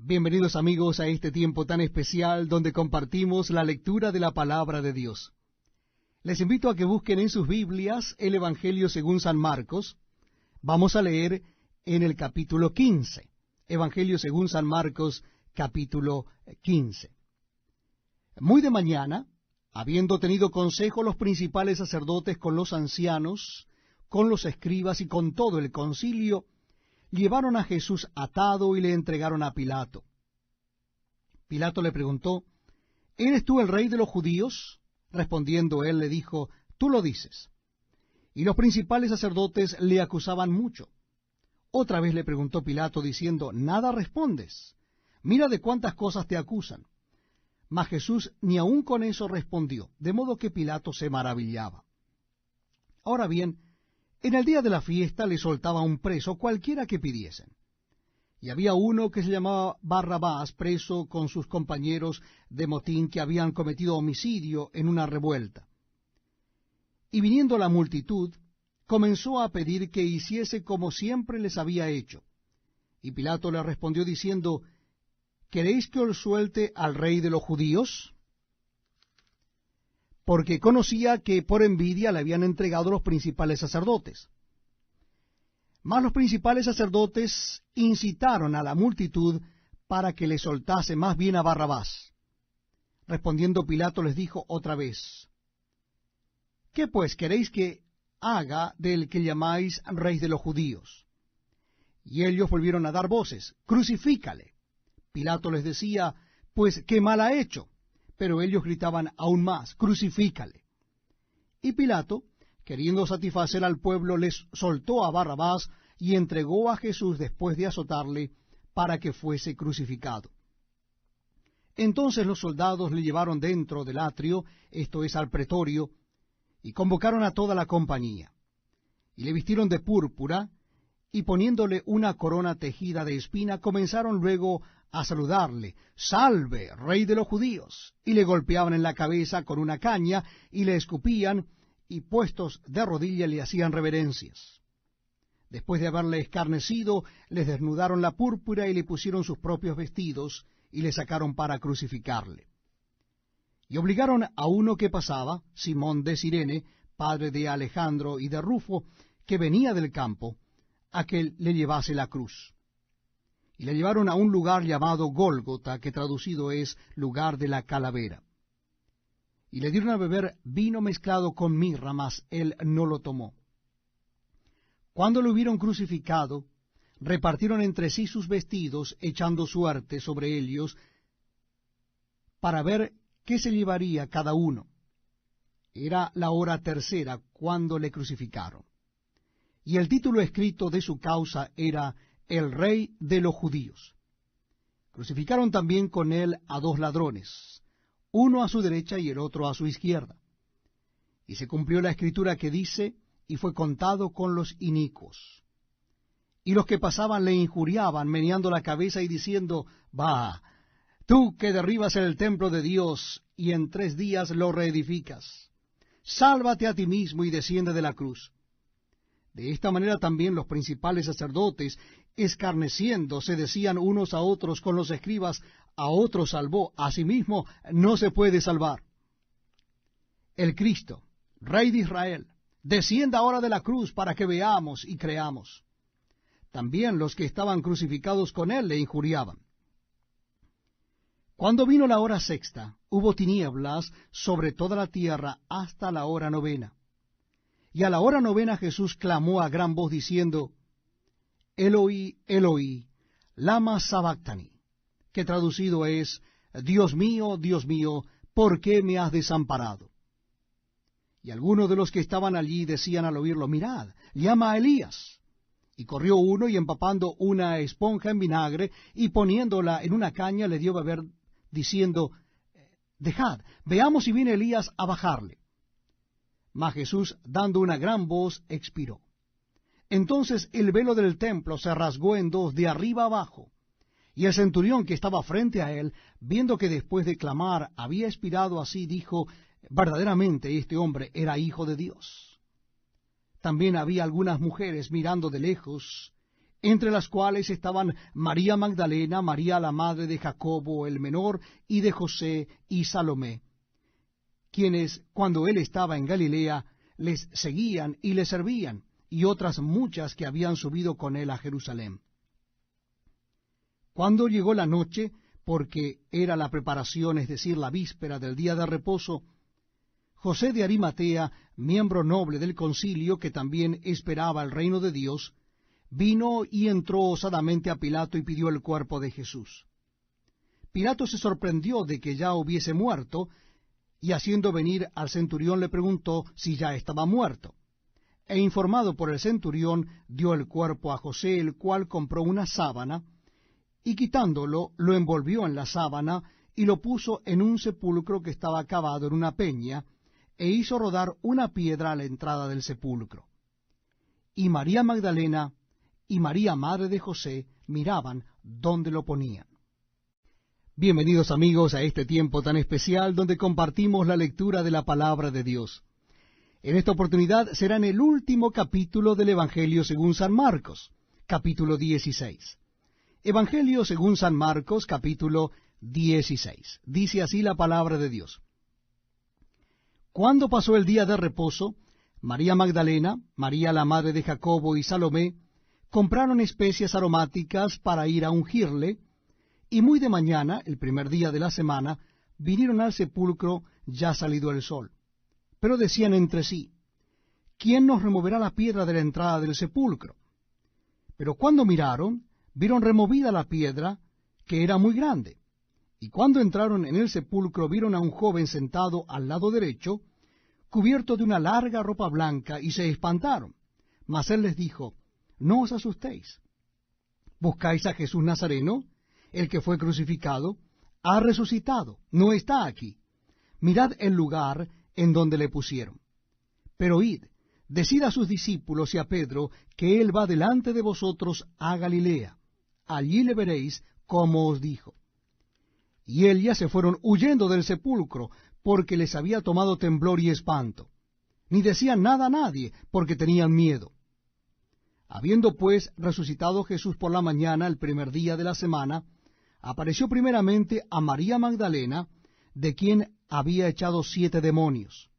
Bienvenidos amigos a este tiempo tan especial donde compartimos la lectura de la palabra de Dios. Les invito a que busquen en sus Biblias el Evangelio según San Marcos. Vamos a leer en el capítulo 15. Evangelio según San Marcos, capítulo 15. Muy de mañana, habiendo tenido consejo los principales sacerdotes con los ancianos, con los escribas y con todo el concilio, llevaron a Jesús atado y le entregaron a Pilato. Pilato le preguntó, ¿eres tú el rey de los judíos? Respondiendo él le dijo, tú lo dices. Y los principales sacerdotes le acusaban mucho. Otra vez le preguntó Pilato diciendo, ¿nada respondes? Mira de cuántas cosas te acusan. Mas Jesús ni aun con eso respondió, de modo que Pilato se maravillaba. Ahora bien, en el día de la fiesta le soltaba un preso cualquiera que pidiesen. Y había uno que se llamaba Barrabás, preso con sus compañeros de motín que habían cometido homicidio en una revuelta. Y viniendo la multitud, comenzó a pedir que hiciese como siempre les había hecho. Y Pilato le respondió diciendo, ¿queréis que os suelte al rey de los judíos? Porque conocía que por envidia le habían entregado los principales sacerdotes. Mas los principales sacerdotes incitaron a la multitud para que le soltase más bien a Barrabás. Respondiendo Pilato les dijo otra vez, ¿qué pues queréis que haga del que llamáis rey de los judíos? Y ellos volvieron a dar voces, crucifícale. Pilato les decía, pues qué mal ha hecho. Pero ellos gritaban aún más, crucifícale. Y Pilato, queriendo satisfacer al pueblo, les soltó a Barrabás y entregó a Jesús después de azotarle para que fuese crucificado. Entonces los soldados le llevaron dentro del atrio, esto es al pretorio, y convocaron a toda la compañía. Y le vistieron de púrpura, y poniéndole una corona tejida de espina, comenzaron luego a saludarle, salve, rey de los judíos, y le golpeaban en la cabeza con una caña, y le escupían, y puestos de rodilla le hacían reverencias. Después de haberle escarnecido, les desnudaron la púrpura y le pusieron sus propios vestidos, y le sacaron para crucificarle. Y obligaron a uno que pasaba, Simón de Cirene, padre de Alejandro y de Rufo, que venía del campo, a que le llevase la cruz. Y le llevaron a un lugar llamado Gólgota, que traducido es lugar de la calavera. Y le dieron a beber vino mezclado con mirra, mas él no lo tomó. Cuando lo hubieron crucificado, repartieron entre sí sus vestidos, echando suerte sobre ellos, para ver qué se llevaría cada uno. Era la hora tercera cuando le crucificaron. Y el título escrito de su causa era el rey de los judíos. Crucificaron también con él a dos ladrones, uno a su derecha y el otro a su izquierda. Y se cumplió la escritura que dice, y fue contado con los inicuos. Y los que pasaban le injuriaban, meneando la cabeza y diciendo, va, tú que derribas el templo de Dios y en 3 días lo reedificas, sálvate a ti mismo y desciende de la cruz. De esta manera también los principales sacerdotes, escarneciendo, se decían unos a otros con los escribas, a otro salvó, a sí mismo no se puede salvar. El Cristo, Rey de Israel, descienda ahora de la cruz para que veamos y creamos. También los que estaban crucificados con él le injuriaban. Cuando vino la hora sexta, hubo tinieblas sobre toda la tierra hasta la hora 9. Y a la hora 9 Jesús clamó a gran voz diciendo, Eloi, Eloi, lama sabactani, que traducido es, Dios mío, ¿por qué me has desamparado? Y algunos de los que estaban allí decían al oírlo, mirad, llama a Elías. Y corrió uno y empapando una esponja en vinagre y poniéndola en una caña le dio a beber, diciendo, dejad, veamos si viene Elías a bajarle. Mas Jesús, dando una gran voz, expiró. Entonces el velo del templo se rasgó en dos, de arriba abajo. Y el centurión que estaba frente a él, viendo que después de clamar había expirado así, dijo, verdaderamente este hombre era hijo de Dios. También había algunas mujeres mirando de lejos entre las cuales estaban María Magdalena, María la madre de Jacobo el menor, y de José y Salomé, quienes, cuando él estaba en Galilea, les seguían y le servían, y otras muchas que habían subido con él a Jerusalén. Cuando llegó la noche, porque era la preparación, es decir, la víspera del día de reposo, José de Arimatea, miembro noble del concilio, que también esperaba el reino de Dios, vino y entró osadamente a Pilato y pidió el cuerpo de Jesús. Pilato se sorprendió de que ya hubiese muerto, y haciendo venir al centurión le preguntó si ya estaba muerto. E informado por el centurión, dio el cuerpo a José, el cual compró una sábana, y quitándolo, lo envolvió en la sábana, y lo puso en un sepulcro que estaba cavado en una peña, e hizo rodar una piedra a la entrada del sepulcro. Y María Magdalena y María madre de José miraban dónde lo ponían. Bienvenidos amigos a este tiempo tan especial donde compartimos la lectura de la palabra de Dios. En esta oportunidad será en el último capítulo del Evangelio según San Marcos, capítulo 16. Evangelio según San Marcos, capítulo 16. Dice así la palabra de Dios. Cuando pasó el día de reposo, María Magdalena, María la madre de Jacobo y Salomé compraron especias aromáticas para ir a ungirle, y muy de mañana, el primer día de la semana, vinieron al sepulcro ya salido el sol. Pero decían entre sí, ¿quién nos removerá la piedra de la entrada del sepulcro? Pero cuando miraron, vieron removida la piedra, que era muy grande. Y cuando entraron en el sepulcro, vieron a un joven sentado al lado derecho, cubierto de una larga ropa blanca, y se espantaron. Mas él les dijo, no os asustéis. ¿Buscáis a Jesús Nazareno, el que fue crucificado? Ha resucitado, no está aquí. Mirad el lugar en donde le pusieron. Pero id, decid a sus discípulos y a Pedro que él va delante de vosotros a Galilea. Allí le veréis como os dijo. Y ellas se fueron huyendo del sepulcro, porque les había tomado temblor y espanto. Ni decían nada a nadie, porque tenían miedo. Habiendo pues resucitado Jesús por la mañana, el primer día de la semana, apareció primeramente a María Magdalena, de quien había echado 7 demonios.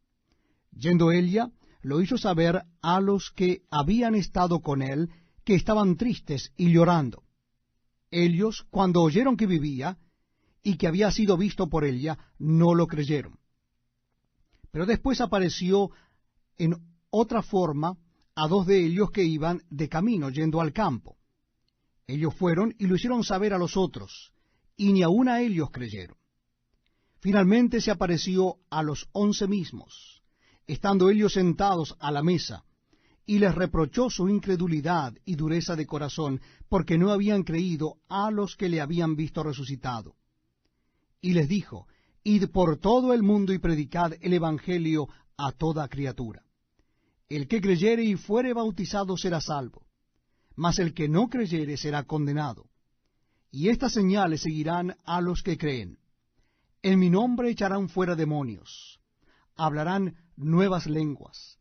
Yendo ella, lo hizo saber a los que habían estado con él, que estaban tristes y llorando. Ellos, cuando oyeron que vivía, y que había sido visto por ella, no lo creyeron. Pero después apareció en otra forma a 2 de ellos que iban de camino yendo al campo. Ellos fueron y lo hicieron saber a los otros, y ni aun a ellos creyeron. Finalmente se apareció a los 11 mismos, estando ellos sentados a la mesa, y les reprochó su incredulidad y dureza de corazón, porque no habían creído a los que le habían visto resucitado. Y les dijo, id por todo el mundo y predicad el Evangelio a toda criatura. El que creyere y fuere bautizado será salvo, mas el que no creyere será condenado. Y estas señales seguirán a los que creen. En mi nombre echarán fuera demonios, hablarán nuevas lenguas,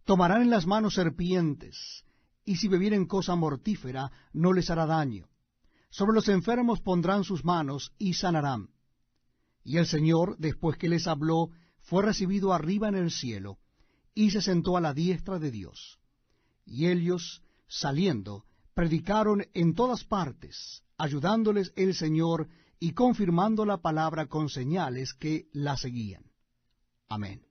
tomarán en las manos serpientes, y si bebieren cosa mortífera no les hará daño. Sobre los enfermos pondrán sus manos y sanarán. Y el Señor, después que les habló, fue recibido arriba en el cielo, y se sentó a la diestra de Dios. Y ellos, saliendo, predicaron en todas partes, ayudándoles el Señor y confirmando la palabra con señales que la seguían. Amén.